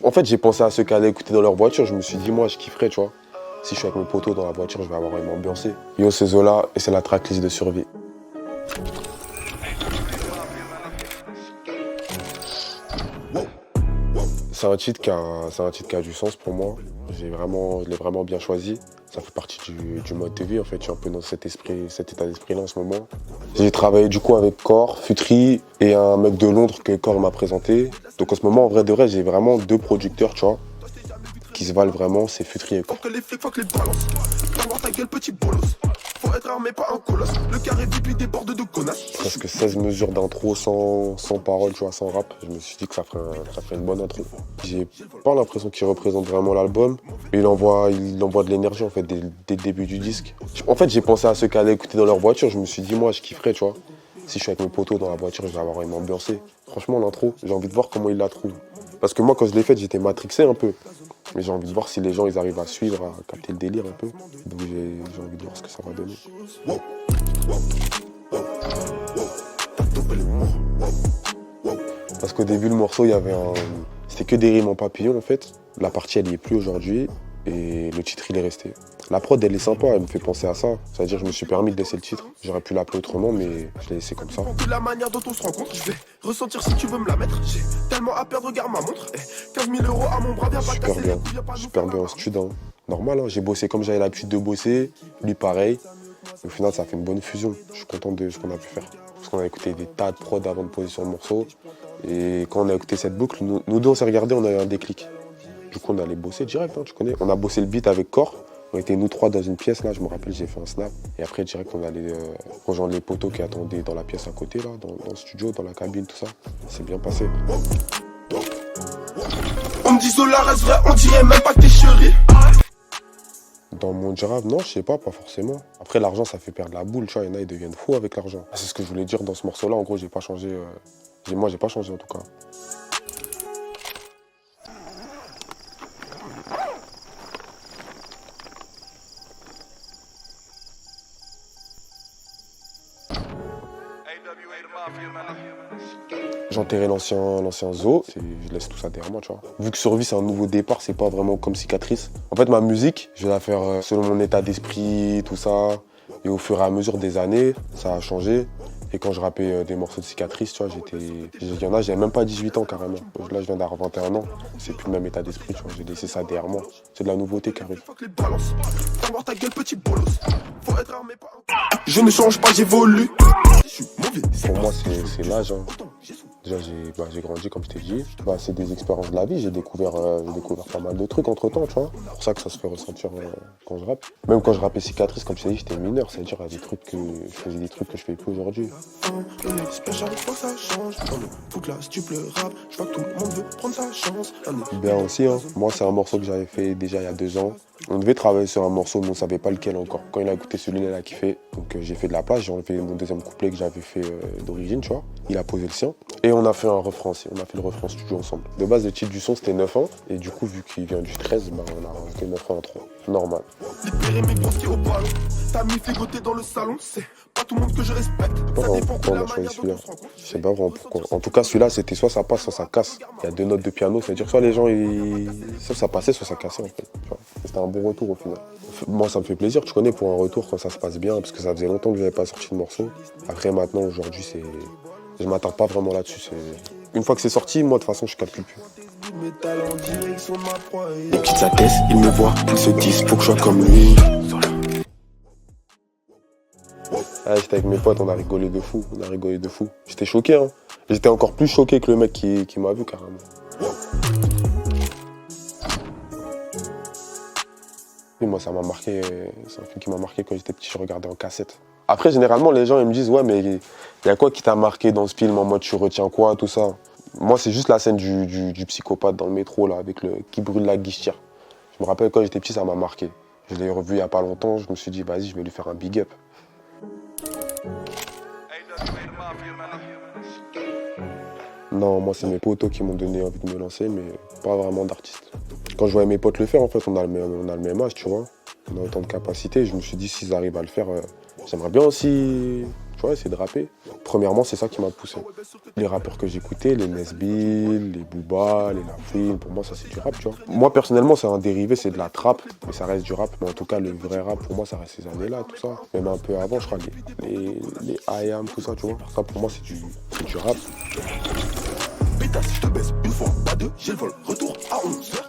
En fait, j'ai pensé à ceux qui allaient écouter dans leur voiture. Je me suis dit, moi, je kifferais, tu vois. Si je suis avec mes potos dans la voiture, je vais avoir une ambiancée. Yo, c'est Zola et c'est la tracklist de Survie. C'est un titre qui a du sens pour moi. Je l'ai vraiment bien choisi. Ça fait partie du mode de vie, en fait. Je suis un peu dans cet état d'esprit-là en ce moment. J'ai travaillé du coup avec Core, Futri et un mec de Londres que Core m'a présenté. Donc en ce moment, en vrai de vrai, j'ai vraiment deux producteurs, tu vois, qui se valent vraiment, c'est Futri et Core. Faut être armé, pas un colosse. Le carré VIP, lui déborde de connasses. Presque 16 mesures d'intro sans parole, tu vois, sans rap. Je me suis dit que ça ferait une bonne intro. J'ai pas l'impression qu'il représente vraiment l'album. Il envoie de l'énergie, en fait, dès le début du disque. En fait, j'ai pensé à ceux qui allaient écouter dans leur voiture. Je me suis dit, moi, je kifferais, tu vois. Si je suis avec mes potos dans la voiture, je vais avoir une ambiancée. Franchement, l'intro, j'ai envie de voir comment il la trouve. Parce que moi, quand je l'ai faite, j'étais matrixé un peu. Mais j'ai envie de voir si les gens ils arrivent à suivre, à capter le délire un peu. Donc j'ai envie de voir ce que ça va donner. Parce qu'au début, le morceau, c'était que des rimes en papillon en fait. La partie, elle y est plus aujourd'hui. Et le titre, il est resté. La prod, elle est sympa, elle me fait penser à ça. C'est-à-dire que je me suis permis de laisser le titre. J'aurais pu l'appeler autrement, mais je l'ai laissé comme ça. La manière dont on se rencontre, je vais ressentir si tu veux me la mettre. J'ai tellement à perdre, regarde ma montre. 15 000 € à mon bras, viens pas casser les couilles, super bien en studio. Normal, hein. J'ai bossé comme j'avais l'habitude de bosser. Lui, pareil. Au final, ça fait une bonne fusion. Je suis content de ce qu'on a pu faire. Parce qu'on a écouté des tas de prods avant de poser sur le morceau. Et quand on a écouté cette boucle, nous deux, on s'est regardés, on a eu un déclic. Du coup, on allait bosser direct, hein, tu connais. On a bossé le beat avec Core. On était nous trois dans une pièce, là, je me rappelle, j'ai fait un snap. Et après, direct, on allait rejoindre les potos qui attendaient dans la pièce à côté, là, dans le studio, dans la cabine, tout ça. C'est bien passé. On me dit Zola reste vrai, on dirait même pas que t'es chéri. Dans mon rap, non, je sais pas forcément. Après, l'argent, ça fait perdre la boule, tu vois. Il y en a, ils deviennent fous avec l'argent. C'est ce que je voulais dire dans ce morceau-là. En gros, j'ai pas changé. Moi, j'ai pas changé, en tout cas. J'ai enterré l'ancien zoo, je laisse tout ça derrière moi, tu vois. Vu que Survie, c'est un nouveau départ, c'est pas vraiment comme cicatrice. En fait, ma musique, je vais la faire selon mon état d'esprit, tout ça. Et au fur et à mesure des années, ça a changé. Et quand je rappais des morceaux de cicatrice, tu vois, il y en a, j'avais même pas 18 ans carrément. Là, je viens d'avoir 21 ans. C'est plus le même état d'esprit, tu vois. J'ai laissé ça derrière moi. C'est de la nouveauté qui arrive. Je ne change pas, j'évolue. Pour moi, c'est l'âge. Hein. Déjà, j'ai grandi, comme je t'ai dit. C'est des expériences de la vie. J'ai découvert pas mal de trucs entre-temps, tu vois. C'est pour ça que ça se fait ressentir quand je rappe. Même quand je rappais cicatrice, comme je t'ai dit, j'étais mineur. C'est-à-dire, je faisais des trucs que je fais plus aujourd'hui. Bien aussi, hein. Moi, c'est un morceau que j'avais fait déjà il y a 2 ans. On devait travailler sur un morceau, mais on ne savait pas lequel encore. Quand il a écouté celui-là, il a kiffé. Donc j'ai fait de la place, j'ai enlevé mon deuxième couplet que j'avais fait d'origine, tu vois. Il a posé le sien. Et on a fait un refrain aussi, on a fait le refrain studio ensemble. De base, le titre du son, c'était 9 ans. Et du coup, vu qu'il vient du 13, on a rajouté 9 ans en 3. Normal. T'as mis fégoté dans le salon, c'est pas tout le monde que je respecte. Ça dépend pourquoi on a choisi celui-là. Je sais pas vraiment pourquoi. En tout cas, celui-là, c'était soit ça passe, soit ça casse. Il y a 2 notes de piano, c'est-à-dire soit les gens, soit ça passait, soit ça cassait en fait. C'était un bon retour au final. Moi, ça me fait plaisir, tu connais, pour un retour quand ça se passe bien, parce que ça faisait longtemps que je n'avais pas sorti de morceau. Après, maintenant, aujourd'hui, je m'attarde pas vraiment là-dessus. Une fois que c'est sorti, moi, de toute façon, je calcule plus. Il quitte sa tête, il me voit, il se dit, faut que je sois comme lui. J'étais avec mes potes, on a rigolé de fou, J'étais choqué, hein. J'étais encore plus choqué que le mec qui m'a vu, carrément. Et moi, ça m'a marqué, c'est un film qui m'a marqué quand j'étais petit, je regardais en cassette. Après, généralement, les gens ils me disent, ouais, mais il y a quoi qui t'a marqué dans ce film, en mode tu retiens quoi, tout ça. Moi, c'est juste la scène du psychopathe dans le métro, là, qui brûle la guichetière. Je me rappelle quand j'étais petit, ça m'a marqué. Je l'ai revu il y a pas longtemps, je me suis dit, vas-y, je vais lui faire un big up. Non, moi, c'est mes potos qui m'ont donné envie de me lancer, mais pas vraiment d'artiste. Quand je voyais mes potes le faire, en fait, on a le même âge, tu vois. on a autant de capacités. Je me suis dit, s'ils arrivent à le faire, j'aimerais bien aussi, tu vois, essayer de rapper. Premièrement, c'est ça qui m'a poussé. Les rappeurs que j'écoutais, les Nesbill, les Booba, les Lafouine, pour moi, ça c'est du rap, tu vois. Moi, personnellement, c'est un dérivé, c'est de la trappe, mais ça reste du rap. Mais en tout cas, le vrai rap, pour moi, ça reste ces années-là, tout ça. Même un peu avant, je crois, les I Am, tout ça, tu vois. Ça, pour moi, c'est du rap. Pétasse, je te baisse une fois, pas deux, j'ai le vol, retour à 11h.